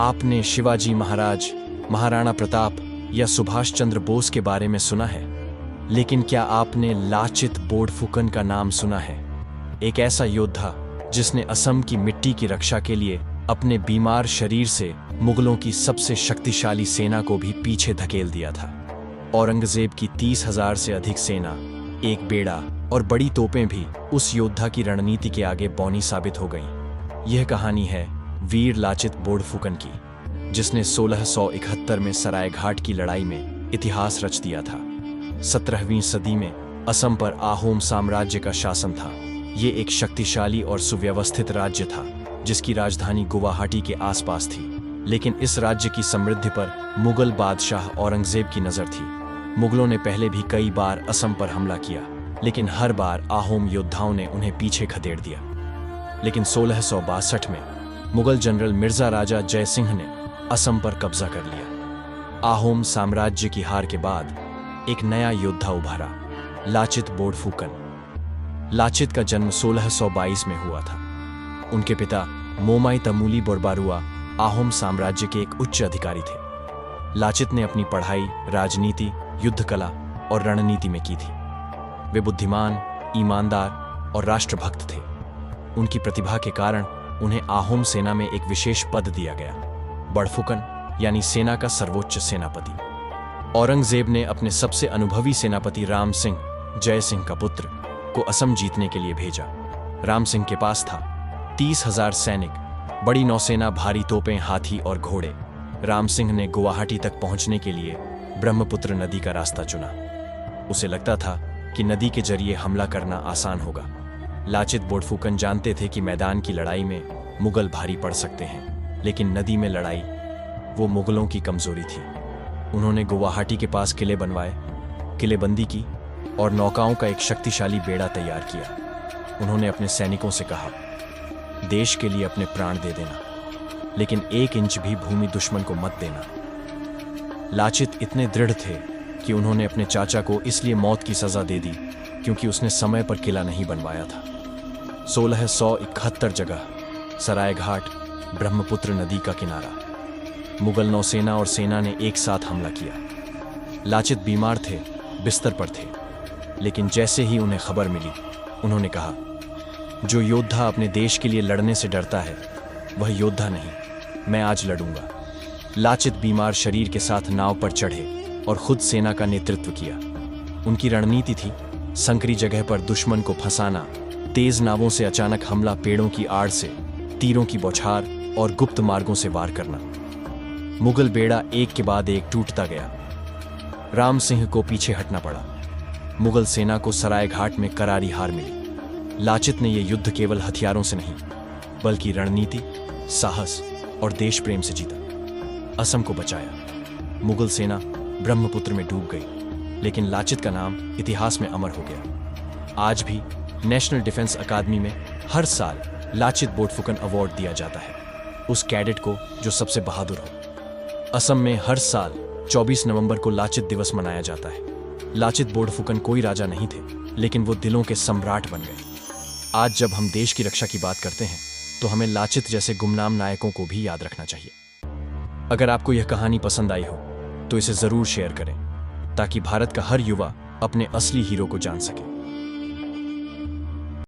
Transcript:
आपने शिवाजी महाराज, महाराणा प्रताप या सुभाष चंद्र बोस के बारे में सुना है, लेकिन क्या आपने लाचित बोरफुकन का नाम सुना है? एक ऐसा योद्धा जिसने असम की मिट्टी की रक्षा के लिए अपने बीमार शरीर से मुगलों की सबसे शक्तिशाली सेना को भी पीछे धकेल दिया था। औरंगजेब की 30,000 से अधिक सेना, एक बेड़ा और बड़ी तोपें भी उस योद्धा की रणनीति के आगे बौनी साबित हो गईं। यह कहानी है वीर लाचित बोरफुकन की, जिसने 1671 में सरायघाट की लड़ाई में इतिहास रच दिया था। 17वीं सदी में असम पर आहोम साम्राज्य का शासन था। ये एक शक्तिशाली और सुव्यवस्थित राज्य था जिसकी राजधानी गुवाहाटी के आसपास थी, लेकिन इस राज्य की समृद्धि पर मुगल बादशाह औरंगजेब की नजर थी। मुगलों ने पहले भी कई बार असम पर हमला किया, लेकिन हर बार आहोम योद्धाओं ने उन्हें पीछे खदेड़ दिया। लेकिन 1662 में मुगल जनरल मिर्जा राजा जय सिंह ने असम पर कब्जा कर लिया। आहोम साम्राज्य की हार के बाद एक नया योद्धा उभारा, लाचित बोरफुकन। लाचित का जन्म 1622 में हुआ था। उनके पिता मोमाई तमूली बोरबारुआ आहोम साम्राज्य के एक उच्च अधिकारी थे। लाचित ने अपनी पढ़ाई राजनीति, युद्ध कला और रणनीति में की थी। वे बुद्धिमान, ईमानदार और राष्ट्रभक्त थे। उनकी प्रतिभा के कारण उन्हें आहोम सेना में एक विशेष पद दिया गया, बड़फुकन, यानी सेना का सर्वोच्च सेनापति। औरंगजेब ने अपने सबसे अनुभवी सेनापति राम सिंह, जय सिंह का पुत्र, को असम जीतने के लिए भेजा। राम सिंह के पास था 30,000 सैनिक, बड़ी नौसेना, भारी तोपें, हाथी और घोड़े। राम सिंह ने गुवाहाटी तक पहुंचने के लिए ब्रह्मपुत्र नदी का रास्ता चुना। उसे लगता था कि नदी के जरिए हमला करना आसान होगा। लाचित बोरफुकन जानते थे कि मैदान की लड़ाई में मुगल भारी पड़ सकते हैं, लेकिन नदी में लड़ाई वो मुगलों की कमजोरी थी। उन्होंने गुवाहाटी के पास किले बनवाए, किलेबंदी की और नौकाओं का एक शक्तिशाली बेड़ा तैयार किया। उन्होंने अपने सैनिकों से कहा, देश के लिए अपने प्राण दे देना, लेकिन 1 इंच भी भूमि दुश्मन को मत देना। लाचित इतने दृढ़ थे कि उन्होंने अपने चाचा को इसलिए मौत की सजा दे दी क्योंकि उसने समय पर किला नहीं बनवाया था। 1671 जगह, सरायघाट, ब्रह्मपुत्र नदी का किनारा। मुगल नौसेना और सेना ने एक साथ हमला किया। लाचित बीमार थे, बिस्तर पर थे, लेकिन जैसे ही उन्हें खबर मिली, उन्होंने कहा, जो योद्धा अपने देश के लिए लड़ने से डरता है वह योद्धा नहीं, मैं आज लड़ूंगा। लाचित बीमार शरीर के साथ नाव पर चढ़े और खुद सेना का नेतृत्व किया। उनकी रणनीति थी संकरी जगह पर दुश्मन को फंसाना, तेज नावों से अचानक हमला, पेड़ों की आड़ से तीरों की बौछार और गुप्त मार्गों से वार करना। मुगल बेड़ा एक के बाद एक टूटता गया। राम सिंह को पीछे हटना पड़ा। मुगल सेना को सरायघाट में करारी हार मिली। लाचित ने यह युद्ध केवल हथियारों से नहीं, बल्कि रणनीति, साहस और देश प्रेम से जीता। असम को बचाया। मुगल सेना ब्रह्मपुत्र में डूब गई, लेकिन लाचित का नाम इतिहास में अमर हो गया। आज भी नेशनल डिफेंस अकादमी में हर साल लाचित बोरफुकन अवार्ड दिया जाता है उस कैडेट को जो सबसे बहादुर हो। असम में हर साल 24 नवंबर को लाचित दिवस मनाया जाता है। लाचित बोरफुकन कोई राजा नहीं थे, लेकिन वो दिलों के सम्राट बन गए। आज जब हम देश की रक्षा की बात करते हैं, तो हमें लाचित जैसे गुमनाम नायकों को भी याद रखना चाहिए। अगर आपको यह कहानी पसंद आई हो, तो इसे जरूर शेयर करें, ताकि भारत का हर युवा अपने असली हीरो को जान सके।